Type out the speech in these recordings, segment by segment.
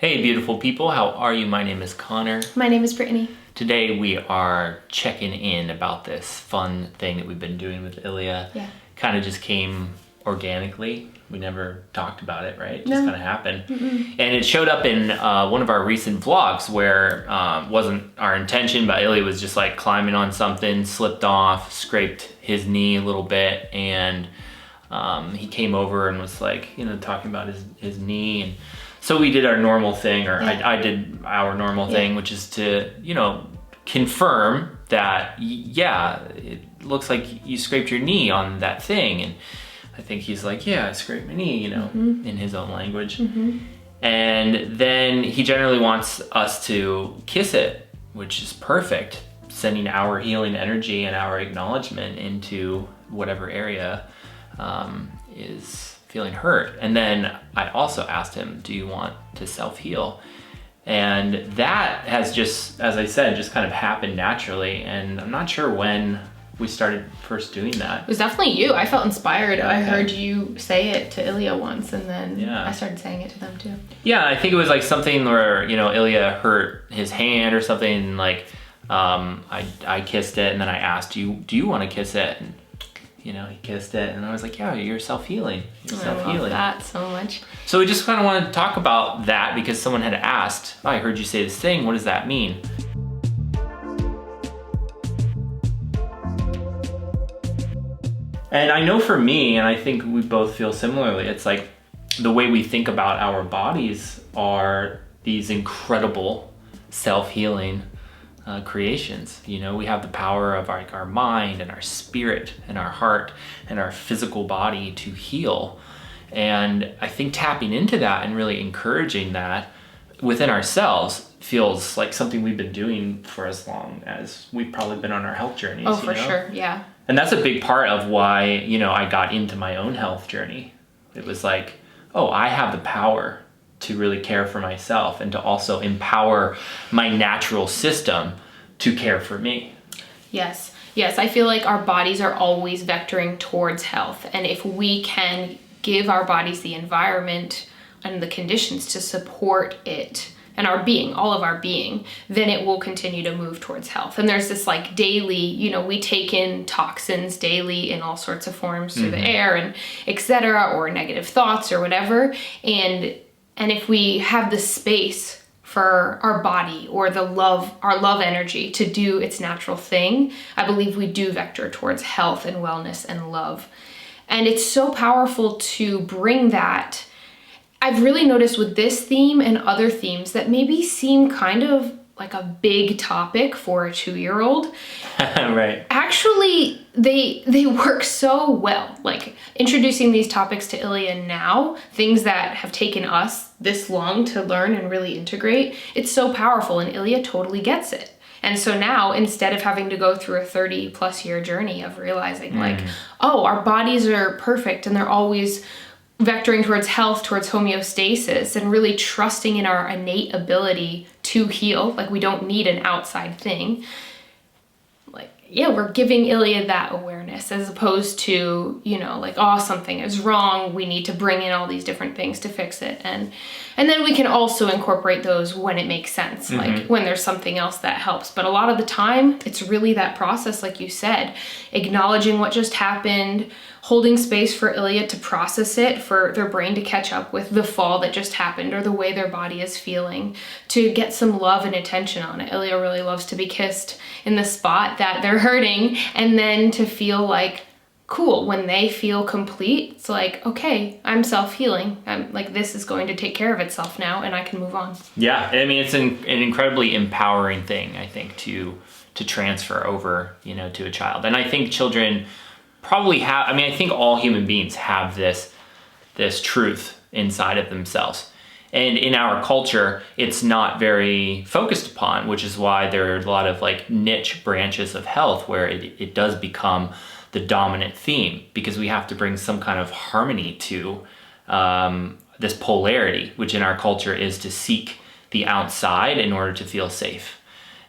Hey beautiful people, how are you? My name is Connor. My name is Brittany. Today we are checking in about this fun thing that we've been doing with Ilya. Yeah. Kind of just came organically. We never talked about it, right? It No. just kind of happened. And it showed up in one of our recent vlogs where wasn't our intention, but Ilya was just like climbing on something, slipped off, scraped his knee a little bit, and he came over and was like, talking about his knee. And so we did our normal thing, or I did our normal thing, which is to, confirm that, it looks like you scraped your knee on that thing. And I think he's like, yeah, I scraped my knee, in his own language. And then he generally wants us to kiss it, which is perfect, sending our healing energy and our acknowledgement into whatever area is feeling hurt. And then I also asked him, do you want to self-heal? And that has just, as I said, just kind of happened naturally. And I'm not sure when we started first doing that. It was definitely you. I felt inspired. Okay. I heard you say it to Ilya once, and then I started saying it to them too. Yeah, I think it was like something where, Ilya hurt his hand or something, like I kissed it, and then I asked you, do you want to kiss it? And he kissed it, and I was like, yeah, you're self-healing. You're self-healing. I love that so much. So we just kind of wanted to talk about that because someone had asked, I heard you say this thing, what does that mean? And I know for me, and I think we both feel similarly, it's like the way we think about our bodies are these incredible self-healing creations. We have the power of our mind and our spirit and our heart and our physical body to heal. And I think tapping into that and really encouraging that within ourselves feels like something we've been doing for as long as we've probably been on our health journeys. Oh, for sure, yeah. And that's a big part of why, I got into my own health journey. It was like, I have the power to really care for myself and to also empower my natural system to care for me. Yes, I feel like our bodies are always vectoring towards health. And if we can give our bodies the environment and the conditions to support it, and our being, all of our being, then it will continue to move towards health. And there's this like daily, we take in toxins daily in all sorts of forms through the air and etc., or negative thoughts or whatever. And if we have the space for our body or our love energy to do its natural thing, I believe we do vector towards health and wellness and love. And it's so powerful to bring that. I've really noticed with this theme and other themes that maybe seem kind of like a big topic for a 2-year-old. Right. Actually, they work so well. Like introducing these topics to Ilya now, things that have taken us this long to learn and really integrate, it's so powerful, and Ilya totally gets it. And so now, instead of having to go through a 30+ year journey of realizing our bodies are perfect and they're always vectoring towards health, towards homeostasis, and really trusting in our innate ability to heal. Like we don't need an outside thing. We're giving Ilya that awareness as opposed to, something is wrong. We need to bring in all these different things to fix it. And then we can also incorporate those when it makes sense, like when there's something else that helps. But a lot of the time, it's really that process, like you said, acknowledging what just happened, holding space for Ilya to process it, for their brain to catch up with the fall that just happened or the way their body is feeling, to get some love and attention on it. Ilya really loves to be kissed in the spot that they're hurting, and then to feel like, cool, when they feel complete, it's like, okay, I'm self-healing. I'm like, this is going to take care of itself now, and I can move on. Yeah, I mean, it's an incredibly empowering thing, I think, to transfer over, to a child. And I think children probably have, I think all human beings have this truth inside of themselves. And in our culture, it's not very focused upon, which is why there are a lot of like niche branches of health where it does become the dominant theme, because we have to bring some kind of harmony to this polarity, which in our culture is to seek the outside in order to feel safe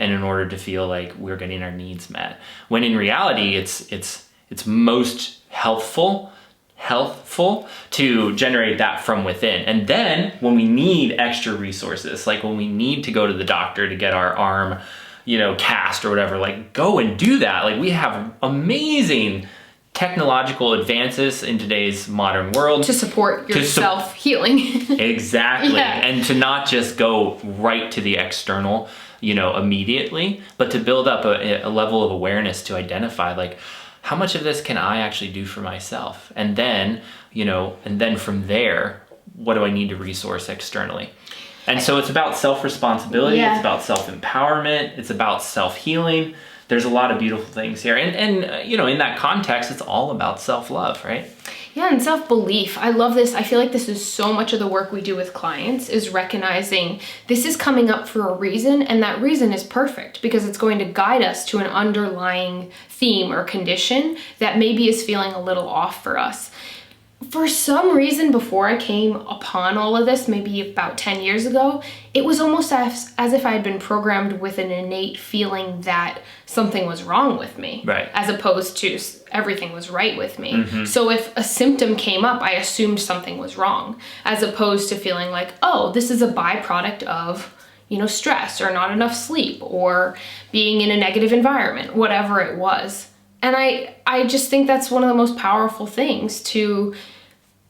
and in order to feel like we're getting our needs met. When in reality, it's most healthful healthful to generate that from within. And then when we need extra resources, like when we need to go to the doctor to get our arm, you know, cast or whatever, like go and do that. Like we have amazing technological advances in today's modern world to support your self-healing. Exactly. Yeah. And to not just go right to the external, you know, immediately, but to build up a level of awareness to identify like, how much of this can I actually do for myself? And then, you know, and then from there, what do I need to resource externally? And so it's about self-responsibility. Yeah. It's about self-empowerment. It's about self-healing. There's a lot of beautiful things here. And you know, in that context, it's all about self-love, right? Yeah, and self-belief. I love this. I feel like this is so much of the work we do with clients is recognizing this is coming up for a reason, and that reason is perfect because it's going to guide us to an underlying theme or condition that maybe is feeling a little off for us. For some reason, before I came upon all of this, maybe about 10 years ago, it was almost as if I had been programmed with an innate feeling that something was wrong with me, right, as opposed to everything was right with me. Mm-hmm. So if a symptom came up, I assumed something was wrong, as opposed to feeling like, oh, this is a byproduct of, you know, stress or not enough sleep or being in a negative environment, whatever it was. And I just think that's one of the most powerful things to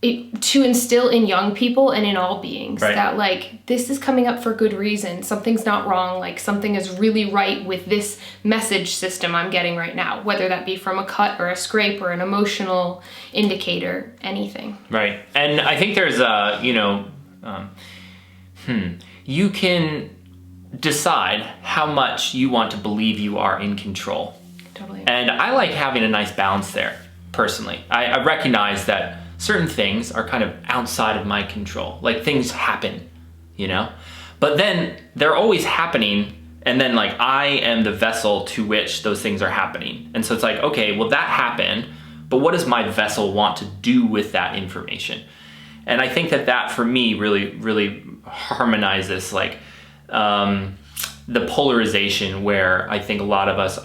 instill in young people and in all beings, right, that like, this is coming up for good reason. Something's not wrong. Like something is really right with this message system I'm getting right now, whether that be from a cut or a scrape or an emotional indicator, anything. Right. And I think there's a, you know, you can decide how much you want to believe you are in control. Totally. And I like having a nice balance there, personally. I recognize that certain things are kind of outside of my control. Like things happen, you know? But then they're always happening, and then like I am the vessel to which those things are happening. And so it's like, okay, well that happened, but what does my vessel want to do with that information? And I think that for me really, really harmonizes like the polarization where I think a lot of us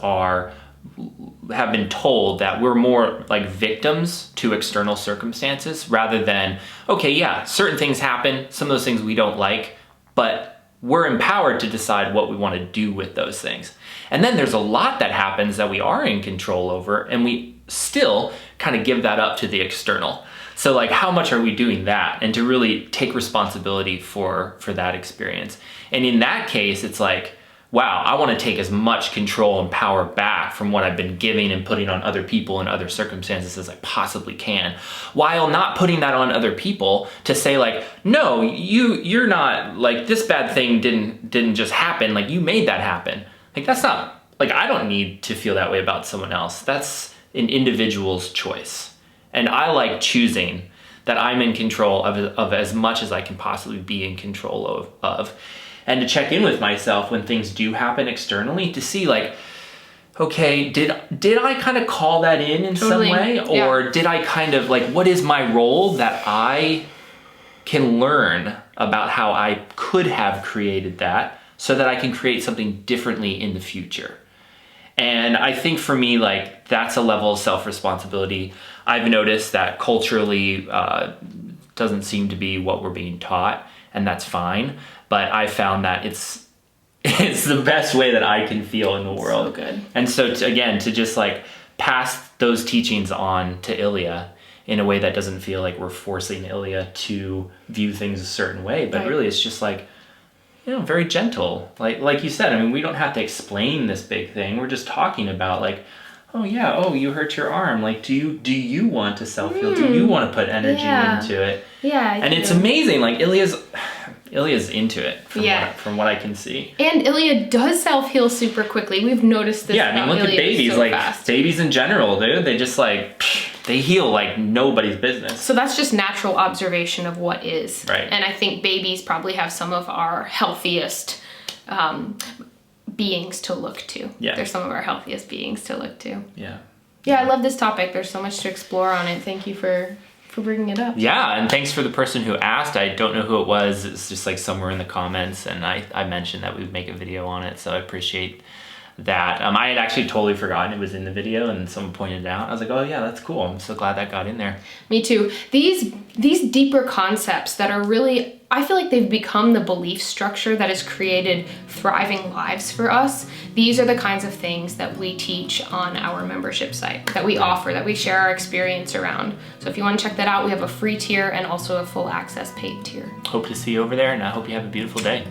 have been told that we're more like victims to external circumstances rather than, okay, yeah, certain things happen, some of those things we don't like, but we're empowered to decide what we want to do with those things. And then there's a lot that happens that we are in control over, and we still kind of give that up to the external. So like, how much are we doing that? And to really take responsibility for that experience. And in that case, it's like, wow, I want to take as much control and power back from what I've been giving and putting on other people and other circumstances as I possibly can, while not putting that on other people to say like, no, you're not, like, this bad thing didn't just happen, like you made that happen. Like that's not, like, I don't need to feel that way about someone else. That's an individual's choice. And I like choosing that I'm in control of as much as I can possibly be in control of. And to check in with myself when things do happen externally to see like, okay, did I kind of call that in Totally. some way? Or did I kind of like, what is my role that I can learn about how I could have created that so that I can create something differently in the future? And I think for me, like, that's a level of self-responsibility I've noticed that culturally doesn't seem to be what we're being taught, and that's fine. But I found that it's the best way that I can feel in the world. So good. And so to just like pass those teachings on to Ilya in a way that doesn't feel like we're forcing Ilya to view things a certain way, but Right. really it's just like, you know, very gentle. Like you said, I mean, we don't have to explain this big thing. We're just talking about like, oh yeah, oh, you hurt your arm. Like, do you want to self-heal? Do you want to put energy into it? Yeah. And it's amazing. Like Ilya's into it from what I can see. And Ilya does self-heal super quickly. We've noticed this. Yeah, I mean, look at Ilya babies. so like fast. babies in general, dude. They just like, they heal like nobody's business. So that's just natural observation of what is. Right. And I think babies probably have some of our healthiest beings to look to. Yeah. They're some of our healthiest beings to look to. Yeah. Yeah, I love this topic. There's so much to explore on it. Thank you for bringing it up. Yeah, and thanks for the person who asked. I don't know who it was. It's just like somewhere in the comments, and I mentioned that we would make a video on it, so I appreciate that I had actually totally forgotten it was in the video, and someone pointed it out. I was like, oh yeah, that's cool. I'm so glad that got in there. Me too. These deeper concepts that are really, I feel like they've become the belief structure that has created thriving lives for us. These are the kinds of things that we teach on our membership site, that we offer, that we share our experience around. So if you want to check that out, we have a free tier and also a full access paid tier. Hope to see you over there, and I hope you have a beautiful day.